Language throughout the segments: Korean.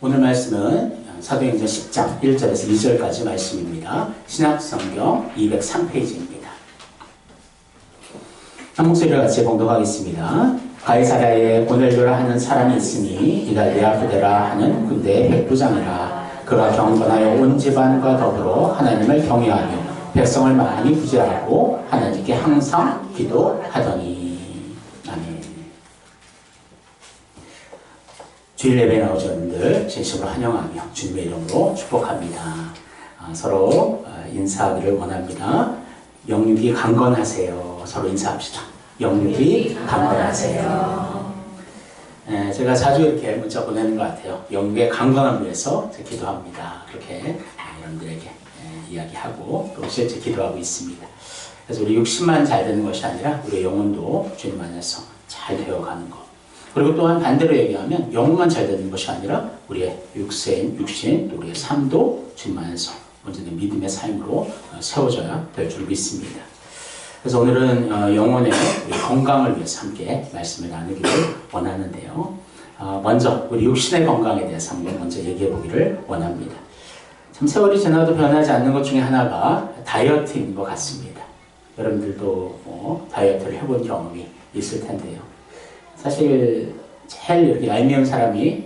오늘 말씀은 사도행전 10장 1절에서 2절까지 말씀입니다. 신약성경 203페이지입니다. 한 목소리를 같이 봉독하겠습니다. 가이사랴에 고넬료라 하는 사람이 있으니 이달리아 부데라 하는 군대의 백부장이라. 그가 경건하여 온 집안과 더불어 하나님을 경외하며 백성을 많이 구제하고 하나님께 항상 기도하더니. 아멘. 주일 예배에 나오신 분들 진심으로 환영하며 주님의 이름으로 축복합니다. 서로 인사하기를 원합니다. 영육이 강건하세요. 서로 인사합시다. 영육이 강건하세요. 제가 자주 이렇게 문자 보내는 것 같아요. 영육의 강건함을 위해서 기도합니다. 그렇게 여러분들에게 이야기하고 또 실제 기도하고 있습니다. 그래서 우리 육신만 잘 되는 것이 아니라 우리의 영혼도 주님 안에서 잘 되어가는 것. 그리고 또한 반대로 얘기하면 영혼만 잘 되는 것이 아니라 우리의 육신, 우리의 삶도 주님 안에서 온전히 믿음의 삶으로 세워져야 될 줄 믿습니다. 그래서 오늘은 영혼의 건강을 위해서 함께 말씀을 나누기를 원하는데요. 먼저 우리 육신의 건강에 대해서 한번 먼저 얘기해 보기를 원합니다. 참 세월이 지나도 변하지 않는 것 중에 하나가 다이어트인 것 같습니다. 여러분들도 다이어트를 해본 경험이 있을 텐데요. 사실 제일 이렇게 얄미운 사람이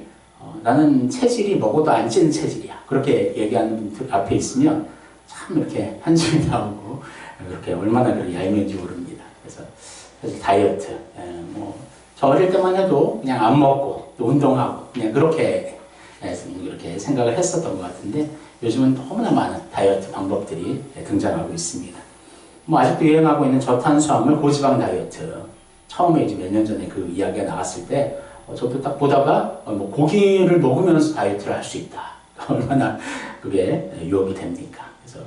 나는 체질이 먹어도 안 찌는 체질이야. 그렇게 얘기하는 분들 앞에 있으면 참 이렇게 한숨이 나오고 그렇게 얼마나 그렇게 얄미운지 모릅니다. 그래서 다이어트, 저 어릴 때만 해도 그냥 안 먹고 또 운동하고 그냥 그렇게 생각을 했었던 것 같은데 요즘은 너무나 많은 다이어트 방법들이 등장하고 있습니다. 아직도 유행하고 있는 저탄수화물 고지방 다이어트. 처음에 이제 몇 년 전에 그 이야기가 나왔을 때 저도 딱 보다가 고기를 먹으면서 다이어트를 할 수 있다. 얼마나 그게 유혹이 됩니까? 그래서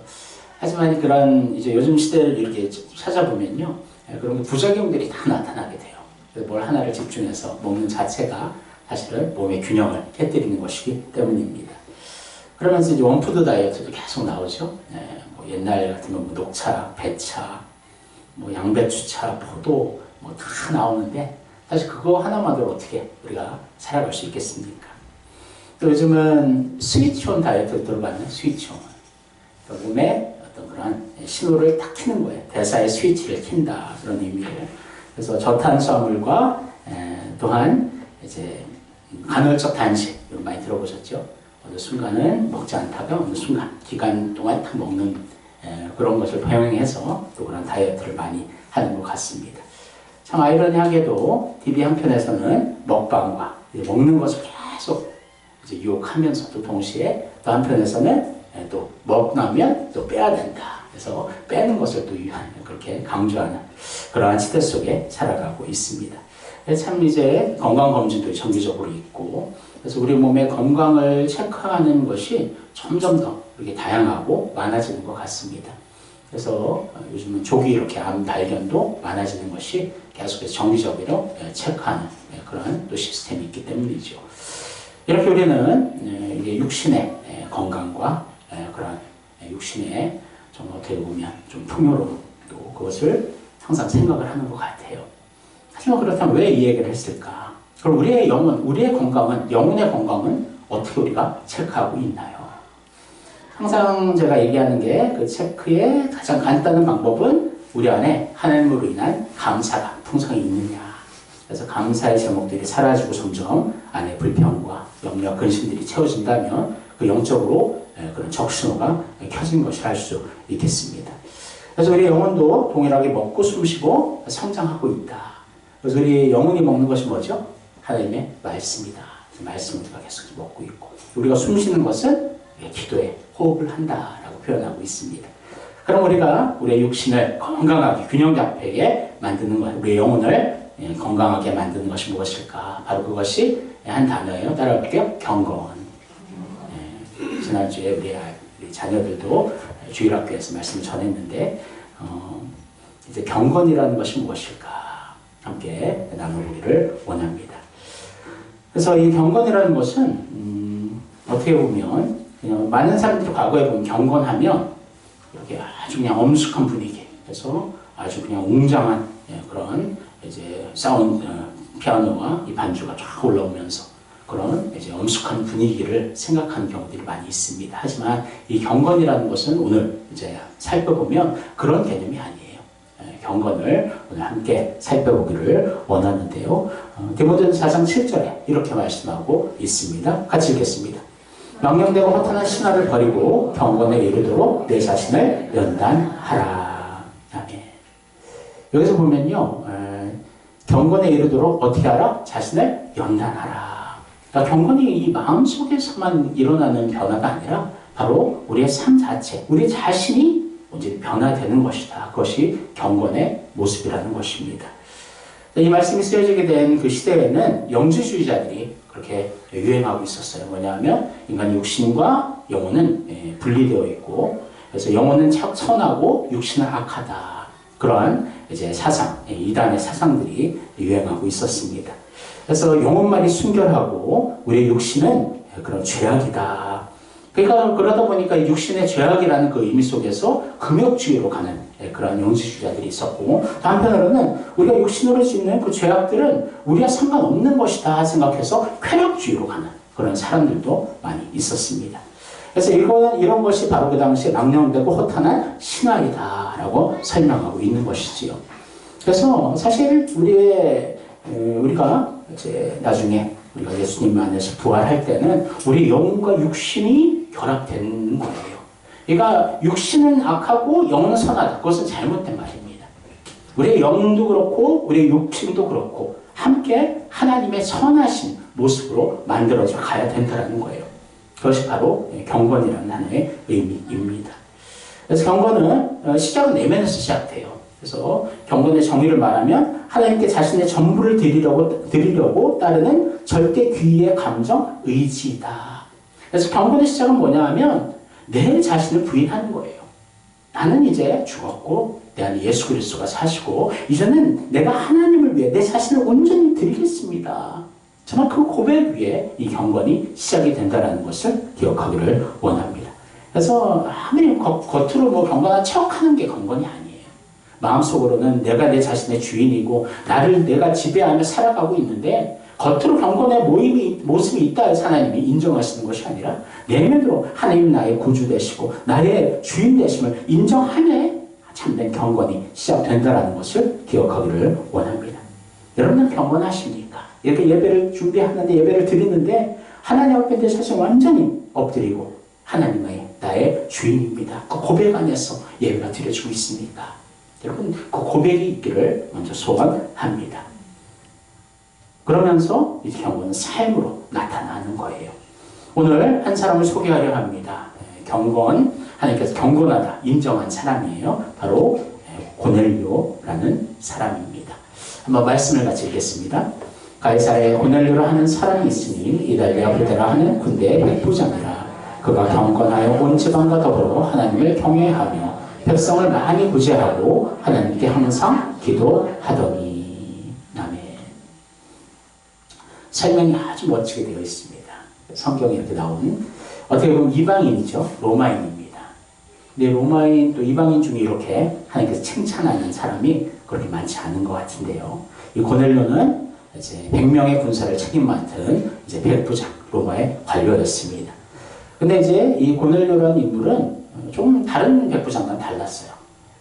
하지만 그런 이제 요즘 시대를 이렇게 찾아보면요, 그런 부작용들이 다 나타나게 돼요. 그래서 뭘 하나를 집중해서 먹는 자체가 사실은 몸의 균형을 깨뜨리는 것이기 때문입니다. 그러면서 이제 원푸드 다이어트도 계속 나오죠. 옛날 같으면 녹차, 배차, 양배추차, 포도 다 나오는데 사실 그거 하나만으로 어떻게 우리가 살아갈 수 있겠습니까? 또 요즘은 스위치온 다이어트 들어봤나요? 스위치온. 그러니까 몸에 어떤 그런 신호를 딱 켜는 거예요. 대사의 스위치를 킨다 그런 의미로. 그래서 저탄수화물과 또한 이제 간헐적 단식 이런 많이 들어보셨죠? 어느 순간은 먹지 않다가 어느 순간 기간 동안 딱 먹는 그런 것을 병행해서 또 그런 다이어트를 많이 하는 것 같습니다. 참 아이러니하게도 TV 한편에서는 먹방과 먹는 것을 계속 이제 유혹하면서도 동시에 또 한편에서는 또 먹나면 또 빼야 된다. 그래서 빼는 것을 또 그렇게 강조하는 그러한 시대 속에 살아가고 있습니다. 참 이제 건강검진도 정기적으로 있고 그래서 우리 몸의 건강을 체크하는 것이 점점 더 이렇게 다양하고 많아지는 것 같습니다. 그래서 요즘은 조기 이렇게 암 발견도 많아지는 것이 계속해서 정기적으로 체크하는 그런 또 시스템이 있기 때문이죠. 이렇게 우리는 이게 육신의 건강과 그런 육신의 좀 어떻게 보면 좀 풍요로움 또 그것을 항상 생각을 하는 것 같아요. 하지만 그렇다면 왜 이 얘기를 했을까? 그럼 우리의 영혼, 우리의 건강은, 영혼의 건강은 어떻게 우리가 체크하고 있나요? 항상 제가 얘기하는 게 그 체크의 가장 간단한 방법은 우리 안에 하나님으로 인한 감사가 풍성히 있느냐. 그래서 감사의 제목들이 사라지고 점점 안에 불평과 염려, 근심들이 채워진다면 그 영적으로 그런 적신호가 켜진 것이라 할 수 있겠습니다. 그래서 우리 영혼도 동일하게 먹고 숨쉬고 성장하고 있다. 그래서 우리 영혼이 먹는 것이 뭐죠? 하나님의 말씀이다. 그 말씀을 우리가 계속 먹고 있고 우리가 숨쉬는 것은 기도에 호흡을 한다라고 표현하고 있습니다. 그럼 우리가 우리의 육신을 건강하게 균형 잡히게 만드는 것, 우리의 영혼을 건강하게 만드는 것이 무엇일까? 바로 그것이 한 단어예요. 따라볼게요. 경건. 지난주에 우리 자녀들도 주일학교에서 말씀을 전했는데 이제 경건이라는 것이 무엇일까? 함께 나눠보기를 원합니다. 그래서 이 경건이라는 것은 어떻게 보면 그냥 많은 사람들이 과거에 보면 경건하면 이렇게 아주 그냥 엄숙한 분위기, 그래서 아주 그냥 웅장한 그런 이제 사운드 피아노와 이 반주가 쫙 올라오면서 그런 이제 엄숙한 분위기를 생각하는 경우들이 많이 있습니다. 하지만 이 경건이라는 것은 오늘 이제 살펴보면 그런 개념이 아니에요. 경건을 오늘 함께 살펴보기를 원하는데요. 디모데전서 4장 7절에 이렇게 말씀하고 있습니다. 같이 읽겠습니다. 망령되고 허탄한 신화를 버리고 경건에 이르도록 내 자신을 연단하라. 아멘. 여기서 보면요, 경건에 이르도록 어떻게 하라? 자신을 연단하라. 그러니까 경건이 이 마음속에서만 일어나는 변화가 아니라 바로 우리의 삶 자체, 우리 자신이 이제 변화되는 것이다. 그것이 경건의 모습이라는 것입니다. 이 말씀이 쓰여지게 된 그 시대에는 영지주의자들이 그렇게 유행하고 있었어요. 뭐냐면 인간의 육신과 영혼은 분리되어 있고, 그래서 영혼은 선하고 육신은 악하다. 그러한 이제 사상, 이단의 사상들이 유행하고 있었습니다. 그래서 영혼만이 순결하고 우리의 육신은 그런 죄악이다. 그러니까 그러다 보니까 육신의 죄악이라는 그 의미 속에서 금욕주의로 가는 그런 영지주의자들이 있었고, 또 한편으로는 우리가 육신으로 짓는 그 죄악들은 우리와 상관없는 것이다 생각해서 쾌락주의로 가는 그런 사람들도 많이 있었습니다. 그래서 이런 것이 바로 그 당시에 망령되고 허탄한 신화이다라고 설명하고 있는 것이지요. 그래서 사실 우리가 이제 나중에 우리가 예수님 안에서 부활할 때는 우리 영혼과 육신이 결합되는 거예요. 그러니까 육신은 악하고 영혼은 선하다. 그것은 잘못된 말입니다. 우리의 영도 그렇고 우리의 육신도 그렇고 함께 하나님의 선하신 모습으로 만들어져 가야 된다는 거예요. 그것이 바로 경건이라는 하나의 의미입니다. 그래서 경건은 시작은 내면에서 시작돼요. 그래서 경건의 정의를 말하면 하나님께 자신의 전부를 드리려고 따르는 절대 귀의의 감정, 의지이다. 그래서 경건의 시작은 뭐냐 하면 내 자신을 부인하는 거예요. 나는 이제 죽었고 내 안에 예수 그리스도가 사시고 이제는 내가 하나님을 위해 내 자신을 온전히 드리겠습니다. 정말 그 고백 위에 이 경건이 시작이 된다는 것을 기억하기를 원합니다. 그래서 아무리 겉으로 뭐 경건한 척하는 게 경건이 아니에요. 마음속으로는 내가 내 자신의 주인이고 나를 내가 지배하며 살아가고 있는데 겉으로 경건의 모습이 있다 해서 하나님이 인정하시는 것이 아니라 내면으로 하나님 나의 구주 되시고 나의 주인 되심을 인정하며 참된 경건이 시작된다는 것을 기억하기를 원합니다. 여러분은 경건하십니까? 이렇게 예배를 준비하는데 예배를 드리는데 하나님 앞에 내 자신 완전히 엎드리고 하나님의 나의 주인입니다. 그 고백 안에서 예배가 드려지고 있습니까? 여러분 그 고백이 있기를 먼저 소원합니다. 그러면서 이 경건은 삶으로 나타나는 거예요. 오늘 한 사람을 소개하려 합니다. 하나님께서 경건하다 인정한 사람이에요. 바로 고넬료라는 사람입니다. 한번 말씀을 같이 읽겠습니다. 가이사랴에 고넬료라 하는 사람이 있으니 이달리아 부대라 하는 군대의 백부장이라. 그가 경건하여 온 지방과 더불어 하나님을 경외하며 백성을 많이 구제하고 하나님께 항상 기도하더니. 아멘. 설명이 아주 멋지게 되어 있습니다. 성경에 이렇게 나온 어떻게 보면 이방인이죠. 로마인입니다. 근데 로마인 또 이방인 중에 이렇게 하나님께서 칭찬하는 사람이 그렇게 많지 않은 것 같은데요. 이 고넬료는 이제 100명의 군사를 책임 맡은 이제 백부장, 로마의 관료였습니다. 근데 이제 이 고넬료라는 인물은 좀 다른 백부장과는 달랐어요.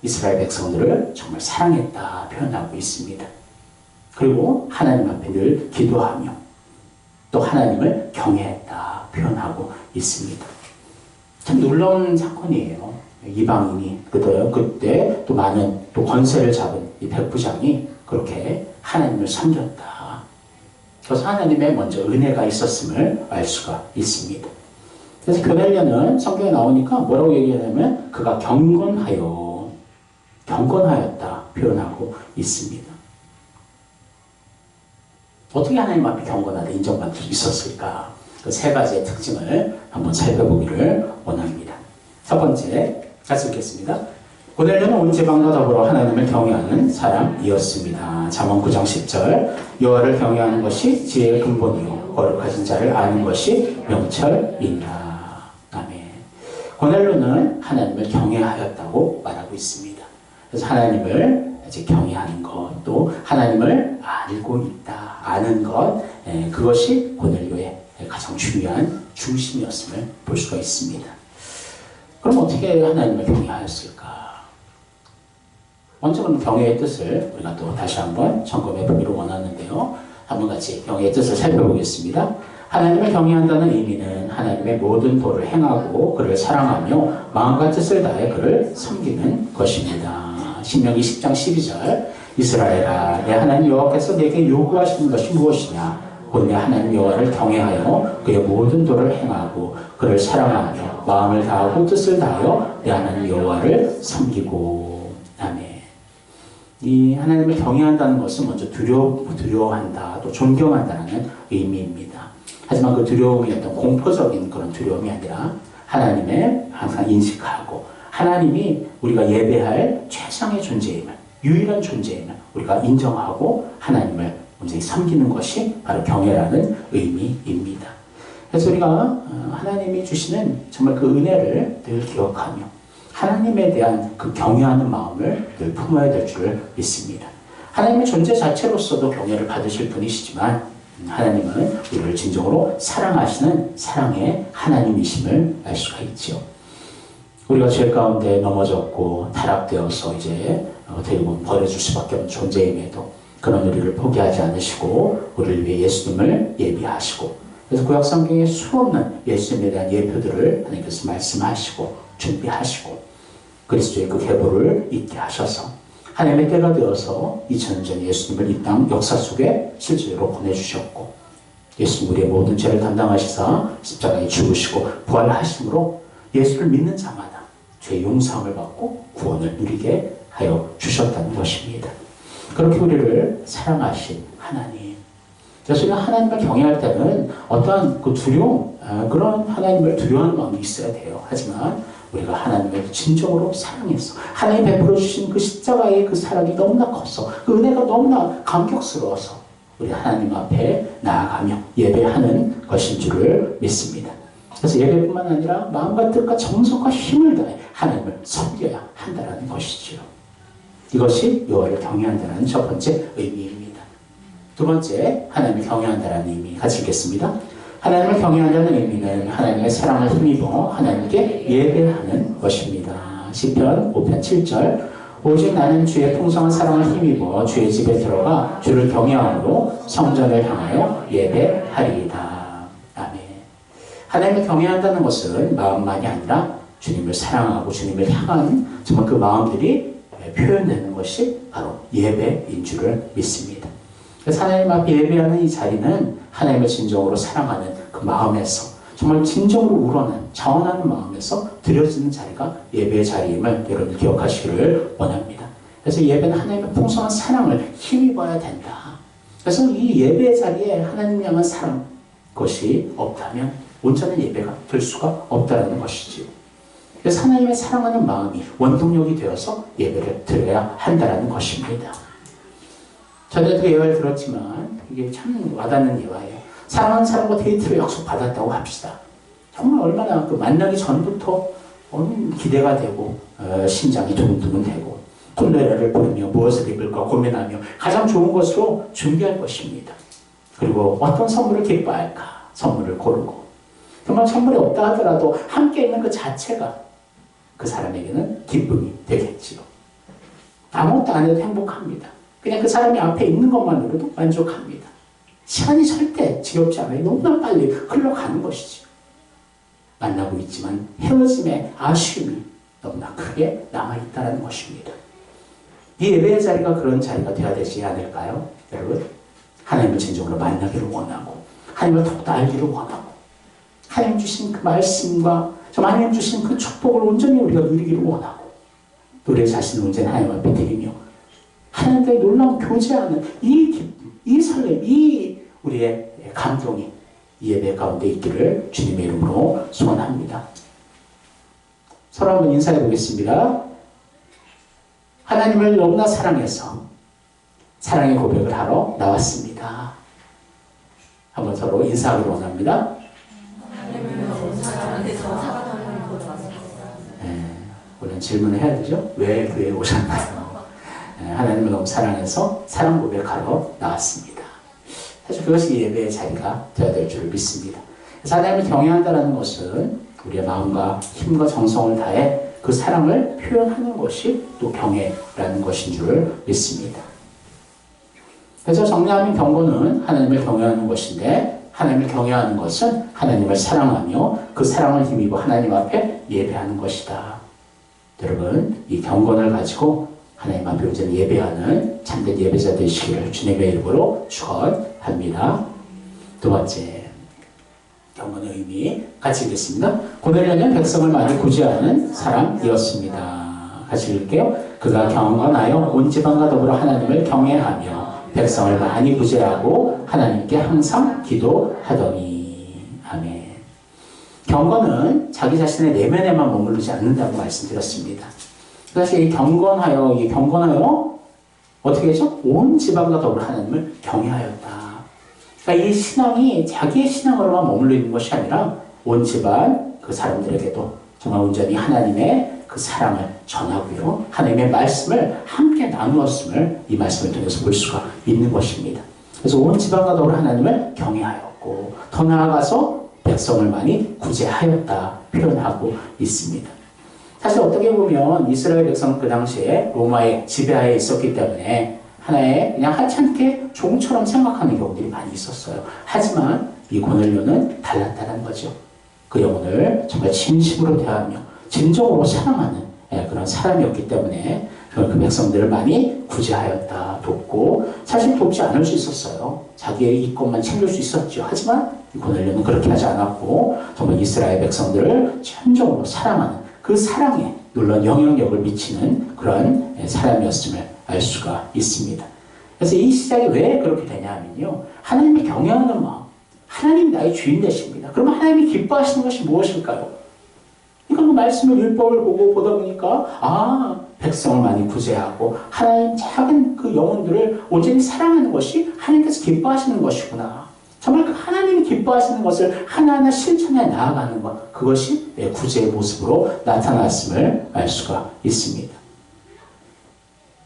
이스라엘 백성들을 정말 사랑했다 표현하고 있습니다. 그리고 하나님 앞에 늘 기도하며 또 하나님을 경외했다 표현하고 있습니다. 참 놀라운 사건이에요. 이방인이 그때 또 많은 또 권세를 잡은 이 백부장이 그렇게 하나님을 섬겼다. 그래서 하나님의 먼저 은혜가 있었음을 알 수가 있습니다. 그래서 고넬료는 성경에 나오니까 뭐라고 얘기하냐면 그가 경건하였다 표현하고 있습니다. 어떻게 하나님 앞에 경건하다 인정받을 수 있었을까? 그 세 가지의 특징을 한번 살펴보기를 원합니다. 첫 번째, 같이 읽겠습니다. 고넬료는 온 지방과 더불어 하나님을 경외하는 사람이었습니다. 잠언 9장 10절 여호와를 경외하는 것이 지혜의 근본이요 거룩하신 자를 아는 것이 명철이니라. 아멘. 고넬료는 하나님을 경외하였다고 말하고 있습니다. 그래서 하나님을 이제 경외하는 것, 또 하나님을 알고 있다, 아는 것, 그것이 고넬료의 가장 중요한 중심이었음을 볼 수가 있습니다. 그럼 어떻게 하나님을 경외하였을까? 먼저 그럼 경외의 뜻을 우리가 또 다시 한번 점검해 보기를 원하는데요. 한번 같이 경외의 뜻을 살펴보겠습니다. 하나님을 경외한다는 의미는 하나님의 모든 도를 행하고 그를 사랑하며 마음과 뜻을 다해 그를 섬기는 것입니다. 신명기 10장 12절 이스라엘아 내 하나님 여호와께서 내게 요구하시는 것이 무엇이냐 곧 내 하나님 여호와를 경외하여 그의 모든 도를 행하고 그를 사랑하며 마음을 다하고 뜻을 다하여 내 하나님 여호와를 섬기고. 아멘. 이 하나님을 경외한다는 것은 먼저 두려워한다 또 존경한다는 의미입니다. 하지만 그 두려움이 어떤 공포적인 그런 두려움이 아니라 하나님의 항상 인식하고 하나님이 우리가 예배할 최상의 존재임을 유일한 존재임을 우리가 인정하고 하나님을 온전히 섬기는 것이 바로 경외라는 의미입니다. 그래서 우리가 하나님이 주시는 정말 그 은혜를 늘 기억하며 하나님에 대한 그 경외하는 마음을 늘 품어야 될 줄 믿습니다. 하나님의 존재 자체로서도 경외를 받으실 분이시지만 하나님은 우리를 진정으로 사랑하시는 사랑의 하나님이심을 알 수가 있죠. 우리가 죄 가운데 넘어졌고 타락되어서 이제 어떻게 보면 버려줄 수밖에 없는 존재임에도 그런 우리를 포기하지 않으시고 우리를 위해 예수님을 예비하시고 그래서 구약 성경에 수없는 예수님에 대한 예표들을 하나님께서 말씀하시고 준비하시고 그리스도의 그 계보를 있게 하셔서 하나님의 때가 되어서 2000년 전 예수님을 이 땅 역사 속에 실제로 보내주셨고 예수님 우리의 모든 죄를 담당하시사 십자가에 죽으시고 부활하심으로 예수를 믿는 자마다 죄의 용서함을 받고 구원을 누리게 하여 주셨다는 것입니다. 그렇게 우리를 사랑하신 하나님. 그래서 우리가 하나님을 경외할 때는 어떠한 그 두려움, 그런 하나님을 두려워하는 마음이 있어야 돼요. 하지만 우리가 하나님을 진정으로 사랑해서 하나님 베풀어 주신 그 십자가의 그 사랑이 너무나 커서 그 은혜가 너무나 감격스러워서 우리 하나님 앞에 나아가며 예배하는 것인 줄을 믿습니다. 그래서 예배뿐만 아니라 마음과 뜻과 정성과 힘을 다해 하나님을 섬겨야 한다는 것이지요. 이것이 여호와를 경외한다는 첫 번째 의미입니다. 두 번째, 하나님을 경외한다는 의미 같이 읽겠습니다. 하나님을 경외한다는 의미는 하나님의 사랑을 힘입어 하나님께 예배하는 것입니다. 시편 5편 7절 오직 나는 주의 풍성한 사랑을 힘입어 주의 집에 들어가 주를 경외함으로 성전을 향하여 예배하리이다. 아멘. 하나님을 경외한다는 것은 마음만이 아니라 주님을 사랑하고 주님을 향한 정말 그 마음들이 표현되는 것이 바로 예배인 줄을 믿습니다. 그래서 하나님 앞에 예배하는 이 자리는 하나님을 진정으로 사랑하는 그 마음에서 정말 진정으로 우러난 자원하는 마음에서 드려지는 자리가 예배의 자리임을 여러분 기억하시기를 원합니다. 그래서 예배는 하나님의 풍성한 사랑을 힘입어야 된다. 그래서 이 예배의 자리에 하나님 향한 사랑 것이 없다면 온전한 예배가 될 수가 없다는 것이지요. 그래서 하나님의 사랑하는 마음이 원동력이 되어서 예배를 드려야 한다는 것입니다. 전에도 예화를 들었지만 이게 참 와닿는 예화예요. 사랑하는 사람과 데이트를 약속받았다고 합시다. 정말 얼마나 그 만나기 전부터 기대가 되고 심장이 두근두근 되고 콧노래를 부르며 무엇을 입을까 고민하며 가장 좋은 것으로 준비할 것입니다. 그리고 어떤 선물을 기뻐할까 선물을 고르고 정말 선물이 없다 하더라도 함께 있는 그 자체가 그 사람에게는 기쁨이 되겠지요. 아무것도 안 해도 행복합니다. 그냥 그 사람이 앞에 있는 것만으로도 만족합니다. 시간이 절대 지겹지 않아요. 너무나 빨리 흘러가는 것이죠. 만나고 있지만 헤어짐의 아쉬움이 너무나 크게 남아있다는 것입니다. 이 예배의 자리가 그런 자리가 되어야 되지 않을까요? 여러분, 하나님을 진정으로 만나기를 원하고 하나님을 더욱더 알기를 원하고 하나님 주신 그 말씀과 하나님 주신 그 축복을 온전히 우리가 누리기를 원하고 우리의 자신을 온전히 하나님 앞에 드리며 하나님과의 놀라운 교제하는 이 기쁨, 이 설렘, 이 우리의 감동이 이 예배 가운데 있기를 주님의 이름으로 소원합니다. 서로 한번 인사해 보겠습니다. 하나님을 너무나 사랑해서 사랑의 고백을 하러 나왔습니다. 한번 서로 인사하기를 원합니다. 오늘 질문을 해야 되죠. 왜 교회에 오셨나요? 하나님을 너무 사랑해서 사랑 고백하러 나왔습니다. 사실 그것이 예배의 자리가 되어야 될 줄 믿습니다. 그래서 하나님을 경외한다는 것은 우리의 마음과 힘과 정성을 다해 그 사랑을 표현하는 것이 또 경외라는 것인 줄 믿습니다. 그래서 정리하면 경고는 하나님을 경외하는 것인데, 하나님을 경외하는 것은 하나님을 사랑하며 그 사랑을 힘입어 하나님 앞에 예배하는 것이다. 여러분, 이 경건을 가지고 하나님 앞에 온전히 예배하는 참된 예배자 되시기를 주님의 이름으로 축원합니다. 두 번째, 경건의 의미 같이 읽겠습니다. 고넬료는 백성을 많이 구제하는 사람이었습니다. 같이 읽을게요. 그가 경건하여 온 지방과 더불어 하나님을 경외하며 백성을 많이 구제하고 하나님께 항상 기도하더니. 아멘. 경건은 자기 자신의 내면에만 머무르지 않는다고 말씀드렸습니다. 사실 이 경건하여 어떻게 하죠? 온 지방과 더불어 하나님을 경외하였다. 그러니까 이 신앙이 자기의 신앙으로만 머물러 있는 것이 아니라 온 집안 그 사람들에게도 정말 온전히 하나님의 그 사랑을 전하고요. 하나님의 말씀을 함께 나누었음을 이 말씀을 통해서 볼 수가 있는 것입니다. 그래서 온 집안과 더불어 하나님을 경외하였고, 더 나아가서 백성을 많이 구제하였다 표현하고 있습니다. 사실 어떻게 보면 이스라엘 백성은 그 당시에 로마의 지배하에 있었기 때문에 하나의 그냥 하찮게 종처럼 생각하는 경우들이 많이 있었어요. 하지만 이 고넬료는 달랐다는 거죠. 그 영혼을 정말 진심으로 대하며 진정으로 사랑하는 그런 사람이었기 때문에 그 백성들을 많이 구제하였다, 돕고, 사실 돕지 않을 수 있었어요. 자기의 이권만 챙길 수 있었죠. 하지만 고넬료는 그렇게 하지 않았고 정말 이스라엘 백성들을 진정으로 사랑하는 그 사랑에 놀라운 영향력을 미치는 그런 사람이었음을 알 수가 있습니다. 그래서 이 시작이 왜 그렇게 되냐면요, 하나님을 경외하는 마음, 하나님이 나의 주인 되십니다. 그러면 하나님이 기뻐하시는 것이 무엇일까요? 그러니까 그 말씀을 율법을 보다 보니까 백성을 많이 구제하고 하나님 작은 그 영혼들을 온전히 사랑하는 것이 하나님께서 기뻐하시는 것이구나. 정말 그 하나님이 기뻐하시는 것을 하나하나 실천해 나아가는 것, 그것이 구제의 모습으로 나타났음을 알 수가 있습니다.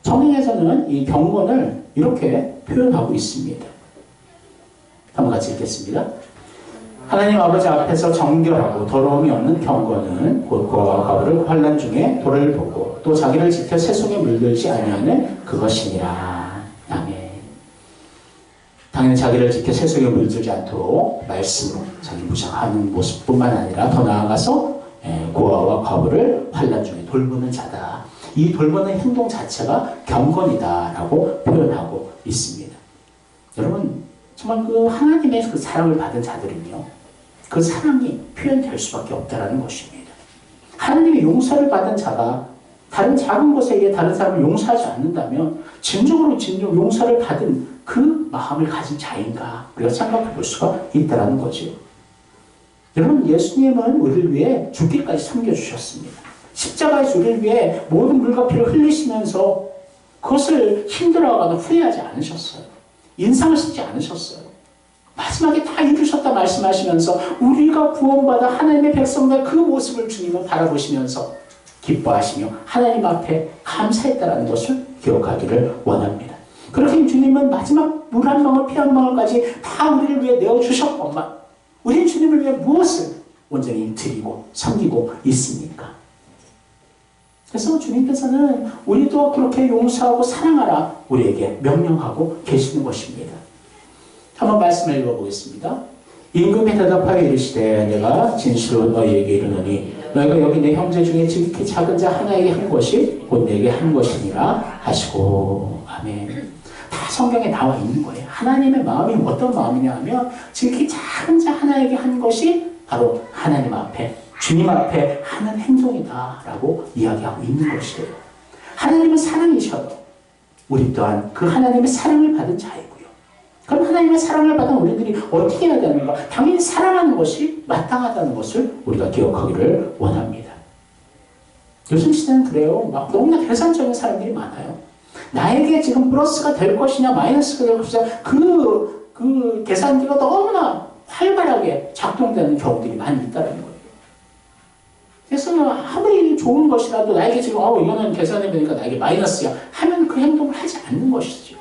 성경에서는 이 경건을 이렇게 표현하고 있습니다. 한번 같이 읽겠습니다. 하나님 아버지 앞에서 정결하고 더러움이 없는 경건은 곧 고아와 과부를 환난 중에 돌을 보고 또 자기를 지켜 세속에 물들지 아니하는 그것이니라. 아멘. 당연히 자기를 지켜 세속에 물들지 않도록 말씀으로 자기 무장하는 모습뿐만 아니라 더 나아가서 고아와 과부를 환난 중에 돌보는 자다. 이 돌보는 행동 자체가 경건이다라고 표현하고 있습니다. 여러분, 정말 그 하나님의 그 사랑을 받은 자들은요, 그 사랑이 표현될 수밖에 없다는 것입니다. 하나님의 용서를 받은 자가 다른 작은 것에 의해 다른 사람을 용서하지 않는다면 진정 용서를 받은 그 마음을 가진 자인가 우리가 생각해 볼 수가 있다는 거죠. 여러분, 예수님은 우리를 위해 죽기까지 섬겨주셨습니다. 십자가에서 우리를 위해 모든 물과 피를 흘리시면서 그것을 힘들어하거나 후회하지 않으셨어요. 인상을 쓰지 않으셨어요. 마지막에 다 이루셨다 말씀하시면서 우리가 구원받아 하나님의 백성들 그 모습을 주님은 바라보시면서 기뻐하시며 하나님 앞에 감사했다는 것을 기억하기를 원합니다. 그렇게 주님은 마지막 물 한 방울 피 한 방울까지 다 우리를 위해 내어주셨건만 우리는 주님을 위해 무엇을 온전히 드리고 섬기고 있습니까? 그래서 주님께서는 우리도 그렇게 용서하고 사랑하라 우리에게 명령하고 계시는 것입니다. 한번 말씀을 읽어보겠습니다. 임금이 대답하여 이르시되 내가 진실로 너희에게 이르노니 너희가 여기 내 형제 중에 지극히 작은 자 하나에게 한 것이 곧 내게 한 것이니라 하시고. 아멘. 다 성경에 나와 있는 거예요. 하나님의 마음이 어떤 마음이냐 하면 지극히 작은 자 하나에게 한 것이 바로 하나님 앞에 주님 앞에 하는 행동이다라고 이야기하고 있는 것이에요. 하나님은 사랑이셔도 우리 또한 그 하나님의 사랑을 받은 자이고요. 그럼 하나님의 사랑을 받은 우리들이 어떻게 해야 되는가? 당연히 사랑하는 것이 마땅하다는 것을 우리가 기억하기를 원합니다. 요즘 시대는 그래요. 막 너무나 계산적인 사람들이 많아요. 나에게 지금 플러스가 될 것이냐 마이너스가 될 것이냐 그 계산기가 너무나 활발하게 작동되는 경우들이 많이 있다는 거예요. 그래서 아무리 좋은 것이라도 나에게 지금 이거는 계산해보니까 나에게 마이너스야 하면 그 행동을 하지 않는 것이죠.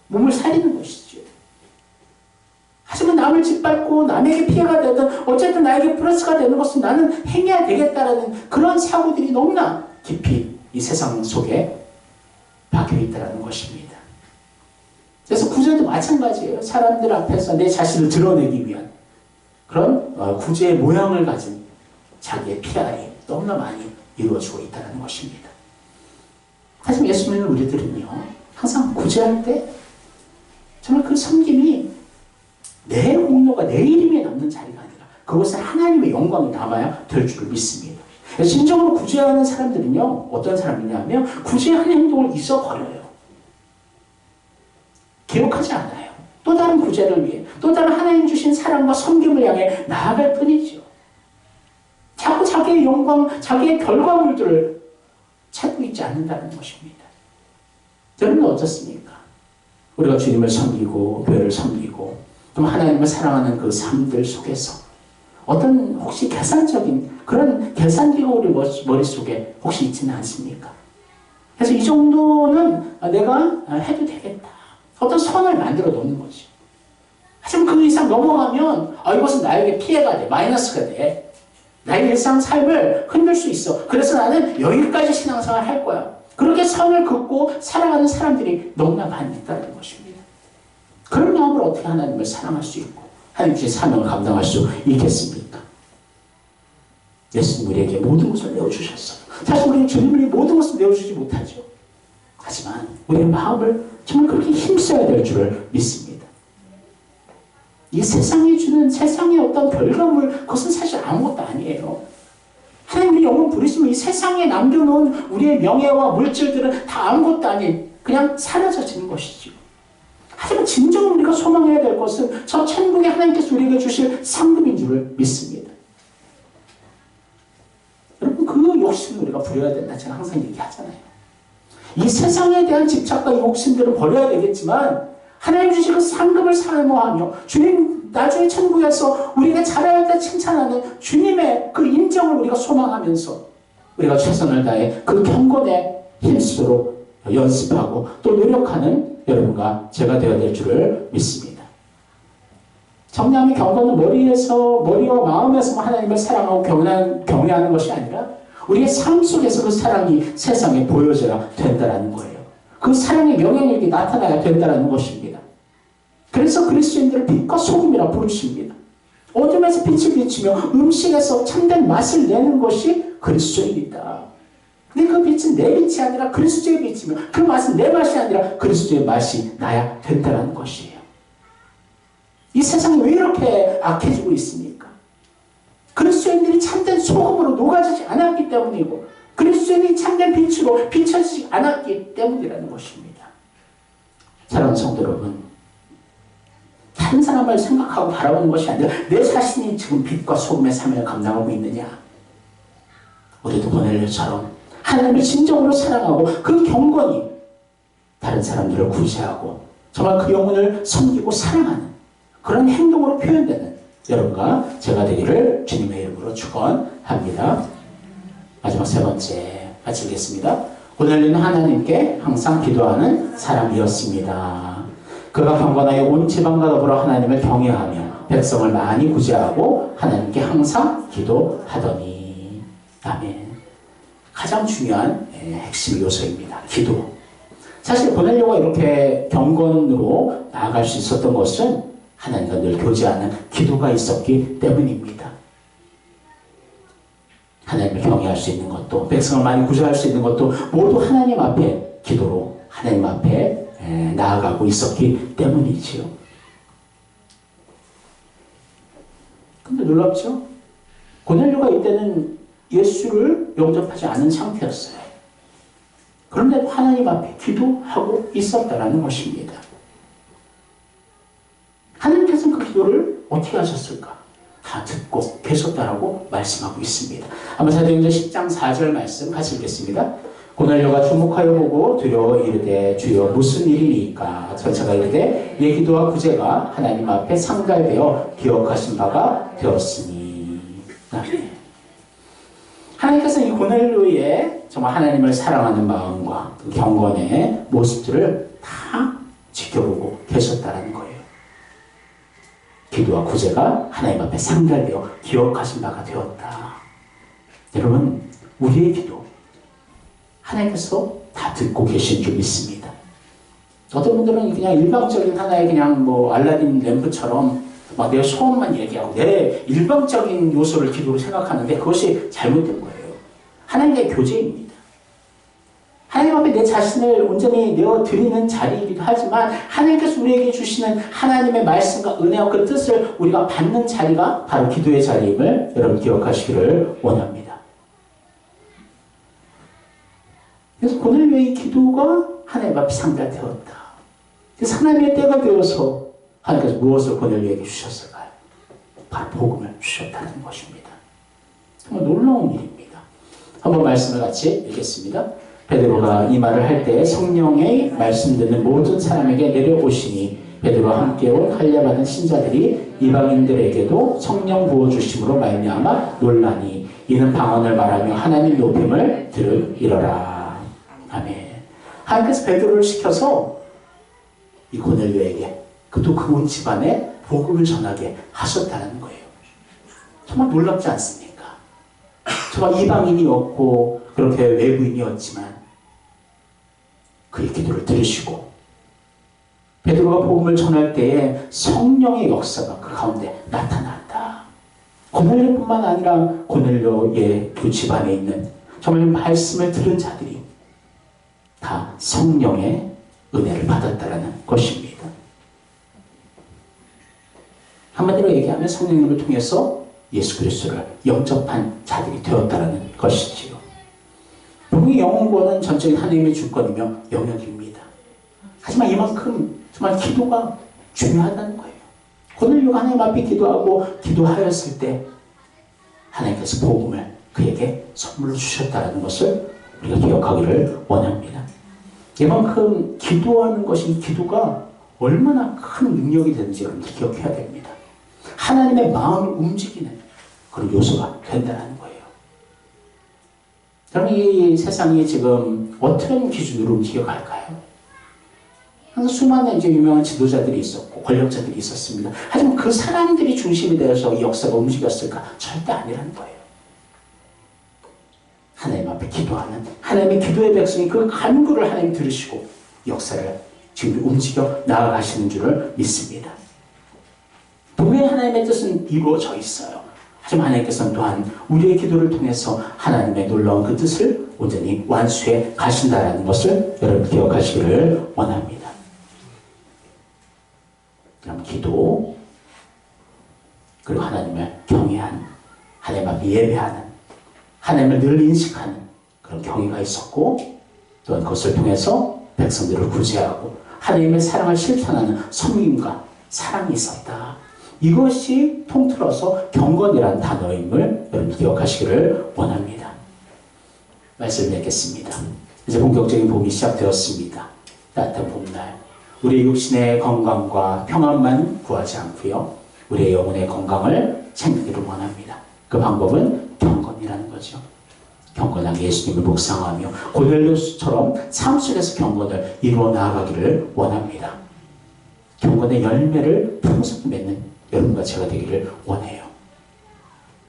몸을 사리는 것이죠. 하지만 남을 짓밟고 남에게 피해가 되든 어쨌든 나에게 플러스가 되는 것은 나는 행해야 되겠다라는 그런 사고들이 너무나 깊이 이 세상 속에 박혀 있다는 것입니다. 그래서 구제도 마찬가지예요. 사람들 앞에서 내 자신을 드러내기 위한 그런 구제의 모양을 가진 자기의 PR이 너무나 많이 이루어지고 있다는 것입니다. 하지만 예수 믿는 우리들은요, 항상 구제할 때 정말 그 섬김이 내 공로가 내 이름에 남는 자리가 아니라 그것은 하나님의 영광이 남아야 될 줄을 믿습니다. 진정으로 구제하는 사람들은요, 어떤 사람이냐면 구제하는 행동을 잊어버려요. 기록하지 않아요. 또 다른 구제를 위해, 또 다른 하나님 주신 사랑과 섬김을 향해 나아갈 뿐이죠. 자꾸 자기의 영광, 자기의 결과물들을 찾고 있지 않는다는 것입니다. 여러분은 어떻습니까? 우리가 주님을 섬기고 교회를 섬기고 또 하나님을 사랑하는 그 삶들 속에서 어떤 혹시 계산적인 그런 계산기가 우리 머릿속에 혹시 있지는 않습니까? 그래서 이 정도는 내가 해도 되겠다. 어떤 선을 만들어 놓는 거지. 하지만 그 이상 넘어가면 이것은 나에게 피해가 돼. 마이너스가 돼. 나의 일상 삶을 흔들 수 있어. 그래서 나는 여기까지 신앙생활을 할 거야. 그렇게 선을 긋고 살아가는 사람들이 너무나 많이 있다는 것입니다. 그런 마음으로 어떻게 하나님을 사랑할 수 있고 하나님 주신 사명을 감당할 수 있겠습니까? 예수님 우리에게 모든 것을 내어주셨어요. 사실 우리는 주님을 모든 것을 내어주지 못하죠. 하지만 우리의 마음을 정말 그렇게 힘써야 될 줄을 믿습니다. 이 세상이 주는 세상의 어떤 결과물, 그것은 사실 아무것도 아니에요. 하나님이 영혼 부르시면 이 세상에 남겨놓은 우리의 명예와 물질들은 다 아무것도 아닌 그냥 사라져지는 것이죠. 하지만 진정으로 우리가 소망해야 될 것은 저 천국에 하나님께서 우리에게 주실 상급인 줄을 믿습니다. 여러분, 그 욕심을 우리가 부려야 된다. 제가 항상 얘기하잖아요. 이 세상에 대한 집착과 욕심들은 버려야 되겠지만 하나님 주신 그 상급을 사모하며 주님 나중에 천국에서 우리가 잘할 때 칭찬하는 주님의 그 인정을 우리가 소망하면서 우리가 최선을 다해 그 경건에 힘쓰도록 연습하고 또 노력하는 여러분과 제가 되어야 될 줄을 믿습니다. 정리하면 경건은 머리와 마음에서 하나님을 사랑하고 경외하는 것이 아니라 우리의 삶 속에서 그 사랑이 세상에 보여져야 된다는 거예요. 그 사랑의 영향력이 나타나야 된다는 것입니다. 그래서 그리스도인들을 빛과 소금이라 부르십니다. 어둠에서 빛을 비추며 음식에서 참된 맛을 내는 것이 그리스도인이다. 근데 그 빛은 내 빛이 아니라 그리스도의 빛이며 그 맛은 내 맛이 아니라 그리스도의 맛이 나야 된다는 것이에요. 이 세상이 왜 이렇게 악해지고 있습니까? 그리스도인들이 참된 소금으로 녹아지지 않았기 때문이고 그리스도인이 참된 빛으로 비춰지지 않았기 때문이라는 것입니다. 사랑하는 성도 여러분, 다른 사람을 생각하고 바라보는 것이 아니라 내 자신이 지금 빛과 소금의 사명을 감당하고 있느냐. 우리도 고넬료처럼 하나님을 진정으로 사랑하고 그 경건이 다른 사람들을 구제하고 정말 그 영혼을 섬기고 사랑하는 그런 행동으로 표현되는 여러분과 제가 되기를 주님의 이름으로 축원합니다. 마지막 세 번째 마치겠습니다. 고넬료는 하나님께 항상 기도하는 사람이었습니다. 그가 경건하여 온 지방과 더불어 하나님을 경외하며 백성을 많이 구제하고 하나님께 항상 기도하더니. 아멘. 가장 중요한 핵심 요소입니다. 기도. 사실 고넬료가 이렇게 경건으로 나아갈 수 있었던 것은 하나님과 늘 교제하는 기도가 있었기 때문입니다. 하나님을 경외할 수 있는 것도 백성을 많이 구제할 수 있는 것도 모두 하나님 앞에 기도로 하나님 앞에 나아가고 있었기 때문이지요. 근데 놀랍죠? 고넬료가 이때는 예수를 영접하지 않은 상태였어요. 그런데 하나님 앞에 기도하고 있었다라는 것입니다. 하나님께서는 그 기도를 어떻게 하셨을까? 다 듣고 계셨다라고 말씀하고 있습니다. 한번 사도행전 10장 4절 말씀 같이 읽겠습니다. 고넬료가 주목하여 보고 두려워 이르되 주여 무슨 일이니까? 전차가 이르되 예 기도와 구제가 하나님 앞에 상달되어 기억하신 바가 되었으니. 하나님께서 이 고넬료의 정말 하나님을 사랑하는 마음과 그 경건의 모습들을 다 지켜보고 계셨다는 거예요. 기도와 구제가 하나님 앞에 상달되어 기억하신 바가 되었다. 여러분, 우리의 기도 하나님께서 다 듣고 계신 줄 믿습니다. 어떤 분들은 그냥 일방적인 하나의 그냥 뭐 알라딘 램프처럼 막 내 소원만 얘기하고 내 일방적인 요소를 기도로 생각하는데 그것이 잘못된 거예요. 하나님과의 교제입니다. 하나님 앞에 내 자신을 온전히 내어드리는 자리이기도 하지만 하나님께서 우리에게 주시는 하나님의 말씀과 은혜와 그 뜻을 우리가 받는 자리가 바로 기도의 자리임을 여러분 기억하시기를 원합니다. 그래서 고넬료의 기도가 하나님 앞에 상달되었다. 그래서 하나님의 때가 되어서 하나님께서 무엇을 고넬료에게 주셨을까요? 바로 복음을 주셨다는 것입니다. 정말 놀라운 일입니다. 한번 말씀을 같이 읽겠습니다. 베드로가 이 말을 할 때 성령의 말씀 듣는 모든 사람에게 내려오시니 베드로와 함께 온 할례받은 신자들이 이방인들에게도 성령 부어주심으로 말미암아 놀라니 이는 방언을 말하며 하나님 높임을 들으리라. 아멘. 하나님께서 베드로를 시켜서 이 고넬료에게 그도 그온 집안에 복음을 전하게 하셨다는 거예요. 정말 놀랍지 않습니까? 정말 이방인이었고 그렇게 외부인이었지만 그의 기도를 들으시고 베드로가 복음을 전할 때에 성령의 역사가 그 가운데 나타났다. 고넬료뿐만 아니라 고넬료의 그 집안에 있는 정말 말씀을 들은 자들이 다 성령의 은혜를 받았다라는 것입니다. 한마디로 얘기하면 성령님을 통해서 예수 그리스도를 영접한 자들이 되었다라는 것이지요. 분명히 영혼권은 전적인 하나님의 주권이며 영역입니다. 하지만 이만큼 정말 기도가 중요하다는 거예요. 고넬료가 하나님 앞에 기도하고 기도하였을 때 하나님께서 복음을 그에게 선물로 주셨다는 것을 우리가 기억하기를 원합니다. 이만큼 기도하는 것이 기도가 얼마나 큰 능력이 되는지 여러분들 기억해야 됩니다. 하나님의 마음을 움직이는 그런 요소가 된다는 거예요. 그럼 이 세상이 지금 어떤 기준으로 움직여갈까요? 항상 수많은 이제 유명한 지도자들이 있었고 권력자들이 있었습니다. 하지만 그 사람들이 중심이 되어서 이 역사가 움직였을까? 절대 아니라는 거예요. 하나님 앞에 기도하는 하나님의 기도의 백성이 그 간구를 하나님 들으시고 역사를 지금 움직여 나아가시는 줄을 믿습니다. 분명히 하나님의 뜻은 이루어져 있어요. 하지만 하나님께서는 또한 우리의 기도를 통해서 하나님의 놀라운 그 뜻을 온전히 완수해 가신다는 것을 여러분 기억하시기를 원합니다. 그럼 기도, 그리고 하나님을 경외하는, 하나님 앞에 예배하는, 하나님을 늘 인식하는 그런 경외가 있었고 또한 그것을 통해서 백성들을 구제하고 하나님의 사랑을 실천하는 섬김과 사랑이 있었다. 이것이 통틀어서 경건이라는 단어임을 여러분 기억하시기를 원합니다. 말씀을 읽겠습니다. 이제 본격적인 봄이 시작되었습니다. 따뜻한 봄날 우리의 육신의 건강과 평안만 구하지 않고요. 우리의 영혼의 건강을 챙기기를 원합니다. 그 방법은 경건이라는 거죠. 경건하게 예수님을 묵상하며 고넬료처럼 삶 속에서 경건을 이루어 나아가기를 원합니다. 경건의 열매를 풍성히 맺는 여러분과 제가 되기를 원해요.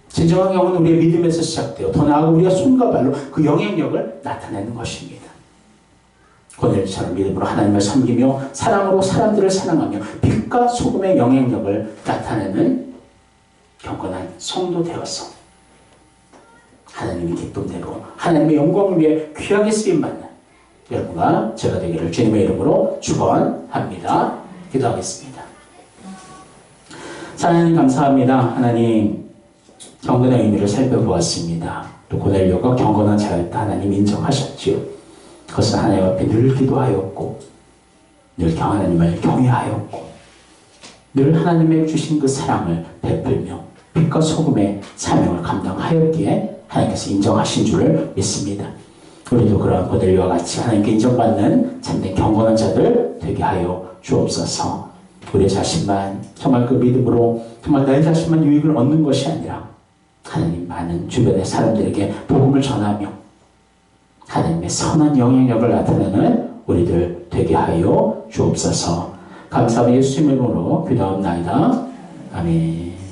진정한 경건은 우리의 믿음에서 시작되어 더 나아가 우리가 손과 발로 그 영향력을 나타내는 것입니다. 고넬료처럼 믿음으로 하나님을 섬기며 사랑으로 사람들을 사랑하며 빛과 소금의 영향력을 나타내는 경건한 성도 되어서 하나님의 기쁨대로 하나님의 영광을 위해 귀하게 쓰임받는 여러분과 제가 되기를 주님의 이름으로 축원합니다. 기도하겠습니다. 하나님 감사합니다. 하나님 경건의 의미를 살펴보았습니다. 또 고넬료가 경건한 자였다 하나님 인정하셨지요. 그것은 하나님 앞에 늘 기도하였고 늘 하나님을 경외하였고 늘 하나님의 주신 그 사랑을 베풀며 빛과 소금의 사명을 감당하였기에 하나님께서 인정하신 줄을 믿습니다. 우리도 그러한 고넬료와 같이 하나님께 인정받는 참된 경건한 자들 되게 하여 주옵소서. 우리 자신만 정말 그 믿음으로 정말 내 자신만 유익을 얻는 것이 아니라 하나님 많은 주변의 사람들에게 복음을 전하며 하나님의 선한 영향력을 나타내는 우리들 되게 하여 주옵소서. 감사하며 예수님의 이름으로 기도합나이다. 아멘.